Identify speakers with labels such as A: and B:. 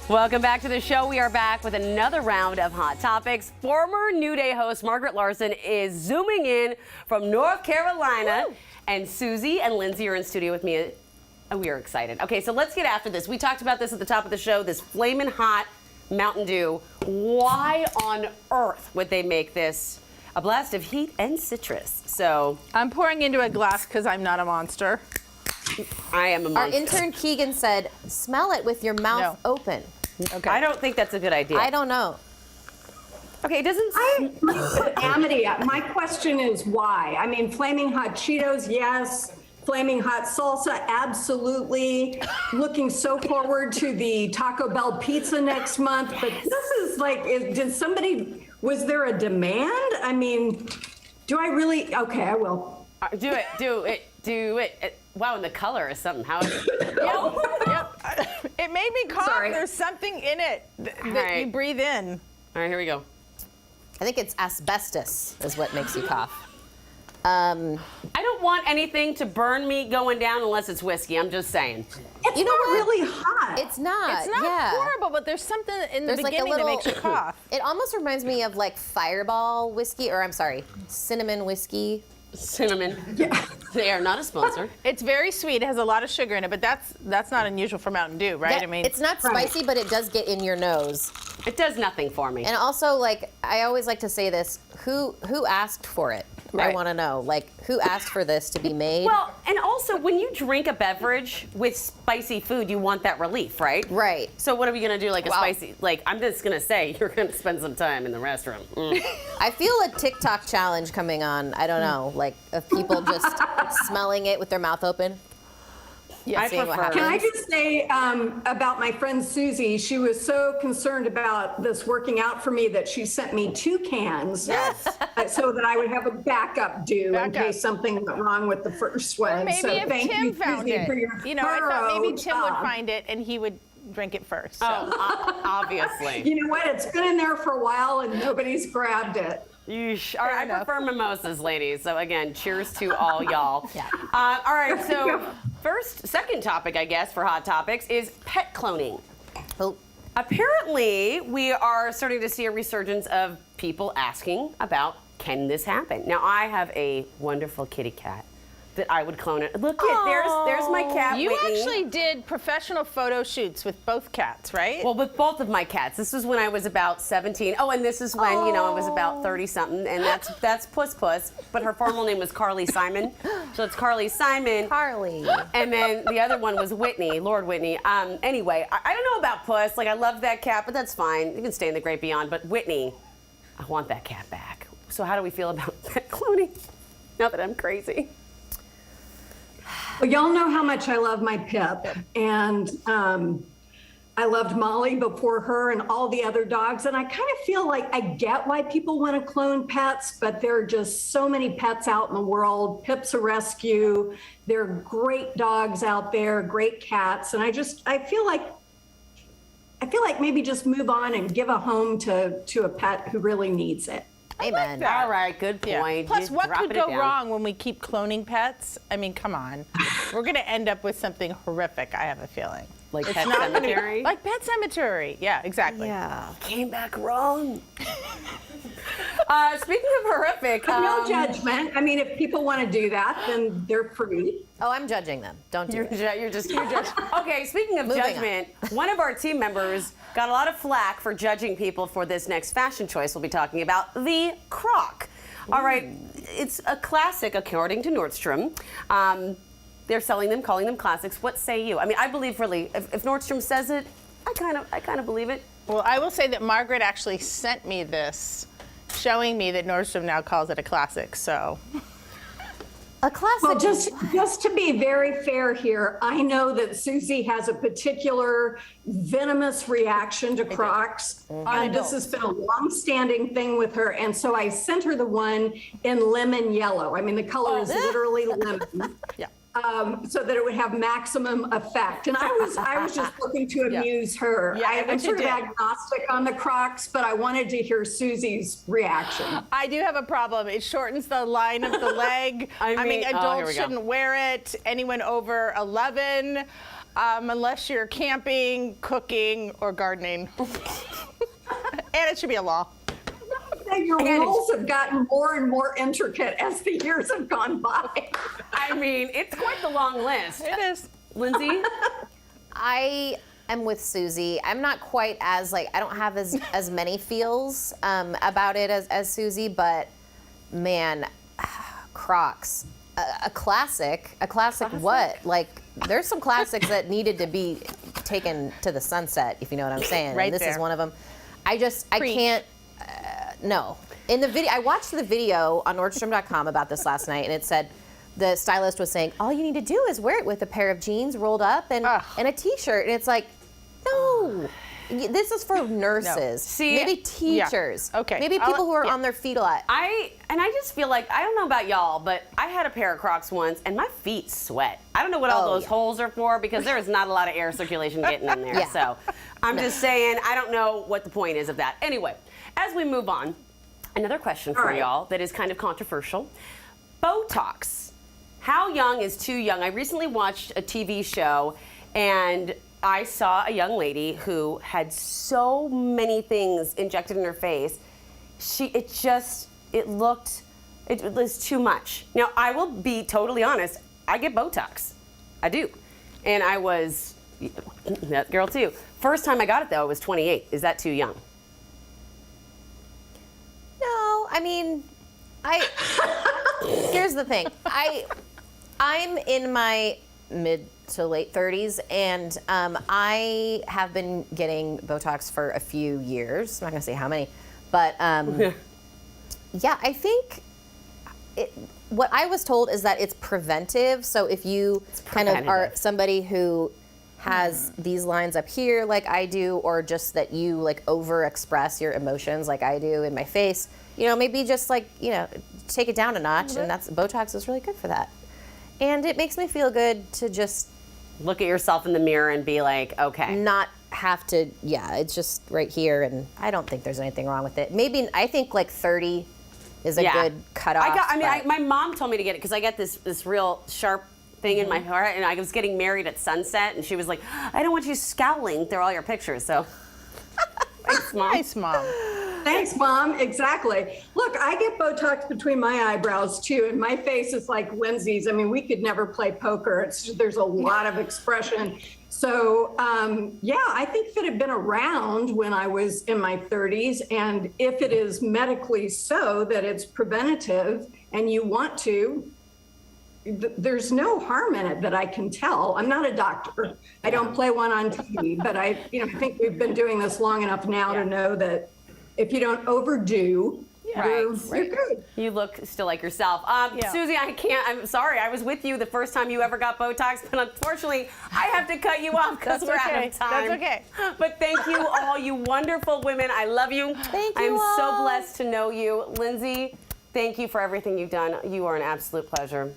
A: Welcome back to the show. We are back with another round of Hot Topics. Former New Day host Margaret Larson is zooming in from North Carolina. Woo! And Suzie and Lindsay are in studio with me. And we are excited. Okay, so let's get after this. We talked about this at the top of the show, this flamin' hot Mountain Dew. Why on earth would they make this a blast of heat and citrus? So
B: I'm pouring into a glass because I'm not a monster.
A: I am a monster.
C: Our intern Keegan said, smell it with your mouth open.
A: Okay. I don't think that's a good idea.
C: I don't know.
A: Okay, it doesn't.
D: Amity, my question is why? I mean, flaming hot Cheetos, yes. Flaming hot salsa, absolutely. Looking so forward to the Taco Bell pizza next month. But this is like, was there a demand? I mean, do I really? Okay, I will.
A: Do it. Wow, and the color is something. How?
B: Yep. It made me cough.
D: Sorry.
B: There's something in it that you breathe in.
A: All right, here we go.
C: I think it's asbestos is what makes you cough.
A: I don't want anything to burn me going down unless it's whiskey. I'm just saying.
D: It's not really hot.
C: It's not.
B: It's not horrible, but there's something in the beginning that makes you cough.
C: It almost reminds me of like Fireball whiskey, or I'm sorry, cinnamon whiskey.
A: Cinnamon. Yeah. They are not a sponsor.
B: It's very sweet. It has a lot of sugar in it, but that's not unusual for Mountain Dew, right?
C: Yeah, I mean, it's not spicy, but it does get in your nose.
A: It does nothing for me.
C: And also, like, I always like to say this: who asked for it?
B: Right.
C: I want to know, like, who asked for this to be made?
A: Well, and also, when you drink a beverage with spicy food, you want that relief, right?
C: Right.
A: So what are we gonna do? Like a spicy? Like, I'm just gonna say you're gonna spend some time in the restroom.
C: I feel a TikTok challenge coming on. I don't know, like, of people just smelling it with their mouth open.
A: Yeah, I prefer.
D: Can I just say about my friend Suzie? She was so concerned about this working out for me that she sent me 2 cans so that I would have a backup Dew in case something went wrong with the first one.
B: Or maybe
D: so
B: if
D: thank
B: Tim
D: you,
B: found
D: Suzie,
B: it.
D: for your
B: I thought maybe Tim would
D: job.
B: find it and he would drink it first. So.
A: Oh, obviously.
D: You know what? It's been in there for a while and nobody's grabbed it.
A: All right, I prefer mimosas, ladies. So again, cheers to all y'all.
C: Yeah.
A: All right, so second topic, I guess, for Hot Topics is pet cloning.
C: Oh.
A: Apparently, we are starting to see a resurgence of people asking about, can this happen? Now, I have a wonderful kitty cat that I would clone it. Look, there's my cat,
B: You
A: Whitney.
B: actually did professional photo shoots with both cats, right?
A: Well, with both of my cats. This was when I was about 17. Oh, and this is when, I was about 30-something, and that's Puss Puss, but her formal name was Carly Simon. So it's Carly Simon.
C: Carly.
A: And then the other one was Whitney, Lord Whitney. Anyway, I don't know about Puss. Like, I love that cat, but that's fine. You can stay in the great beyond. But Whitney, I want that cat back. So how do we feel about pet cloning? Now that I'm crazy.
D: Well, y'all know how much I love my Pip, and I loved Molly before her and all the other dogs, and I kind of feel like I get why people want to clone pets, but there are just so many pets out in the world. Pip's a rescue. There are great dogs out there, great cats, and I feel like maybe just move on and give a home to a pet who really needs it.
C: Amen.
B: that.
A: All right, good point.
B: Plus,
A: Just
B: what
A: dropping
B: could
A: it
B: go
A: down.
B: wrong when we keep cloning pets? I mean, come on. We're going to end up with something horrific, I have a feeling.
A: Like
B: It's
A: Pet
B: not gonna be-
A: Cemetery?
B: Like Pet Cemetery. Yeah, exactly.
C: Yeah.
A: Came back wrong. Speaking of horrific,
D: No judgment. I mean, if people want to do that, then they're free.
C: Oh, I'm judging them. Don't do it.
A: you're just okay. Speaking of
C: Moving
A: judgment, one of our team members got a lot of flack for judging people for this next fashion choice we'll be talking about, the croc. All right, it's a classic according to Nordstrom. They're selling them, calling them classics. What say you? I mean, I believe really, if Nordstrom says it, I kind of believe it.
B: Well, I will say that Margaret actually sent me this, showing me that Nordstrom now calls it a classic, so.
C: A classic.
D: Well, just to be very fair here, I know that Suzie has a particular venomous reaction to Crocs. And this has been a long-standing thing with her. And so I sent her the one in lemon yellow. I mean, the color is literally lemon.
B: Yeah.
D: So that it would have maximum effect. And I was just looking to amuse her.
B: Yeah,
D: I'm sort of agnostic on the Crocs, but I wanted to hear Susie's reaction.
B: I do have a problem. It shortens the line of the leg. I mean,
A: here
B: adults
A: we go.
B: shouldn't wear it. Anyone over 11. Unless you're camping, cooking, or gardening. And it should be a law.
D: Your rules have gotten more and more intricate as the years have gone by.
A: I mean, it's quite the long list.
B: It is.
A: Lindsay?
C: I am with Suzie. I'm not quite as I don't have as many feels about it as Suzie, but man, Crocs, a classic. What? Like, there's some classics that needed to be taken to the sunset, if you know what I'm saying.
B: Right
C: and this
B: there.
C: is one of them. I
B: Preach.
C: can't. No. In the video, I watched the video on Nordstrom.com about this last night, and it said the stylist was saying all you need to do is wear it with a pair of jeans rolled up and a T-shirt, and it's like, no. This is for nurses.
A: See,
C: maybe teachers.
B: Yeah. Okay.
C: Maybe people who are
B: yeah.
C: on their feet a lot.
A: I just feel like, I don't know about y'all, but I had a pair of Crocs once and my feet sweat. I don't know what all
C: Oh,
A: those
C: yeah.
A: holes are for because there is not a lot of air circulation getting in there.
C: Yeah.
A: So I'm just saying, I don't know what the point is of that. Anyway, as we move on, another question for y'all that is kind of controversial. Botox. How young is too young? I recently watched a TV show and I saw a young lady who had so many things injected in her face. It was too much. Now, I will be totally honest. I get Botox. I do. And I was, that girl too. First time I got it though, I was 28. Is that too young?
C: No, I mean, here's the thing. I'm in my mid to late 30s, and I have been getting Botox for a few years. I'm not gonna say how many, but yeah, I think what I was told is that it's preventive. So if you kind of are somebody who has these lines up here like I do, or just that you like overexpress your emotions like I do in my face, maybe just take it down a notch, and Botox is really good for that. And it makes me feel good to just
A: look at yourself in the mirror and be like, okay.
C: not have to, it's just right here, and I don't think there's anything wrong with it. Maybe, I think 30 is a good cutoff.
A: My mom told me to get it because I get this real sharp thing in my heart, and I was getting married at sunset, and she was like, I don't want you scowling through all your pictures, so. Thanks, Mom.
B: Nice, Mom.
D: Thanks, Mom. Exactly. Look, I get Botox between my eyebrows too, and my face is like Lindsay's. I mean, we could never play poker. There's a lot of expression. So, I think if it had been around when I was in my 30s, and if it is medically so that it's preventative and you want to, there's no harm in it that I can tell. I'm not a doctor. I don't play one on TV, but I think we've been doing this long enough now to know that if you don't overdo, you're good.
A: You look still like yourself. Suzie, I'm sorry. I was with you the first time you ever got Botox, but unfortunately, I have to cut you off because we're out of time.
B: That's okay.
A: But thank you all, you wonderful women. I love you.
C: Thank you
A: I'm so
C: all.
A: blessed to know you. Lindsay, thank you for everything you've done. You are an absolute pleasure.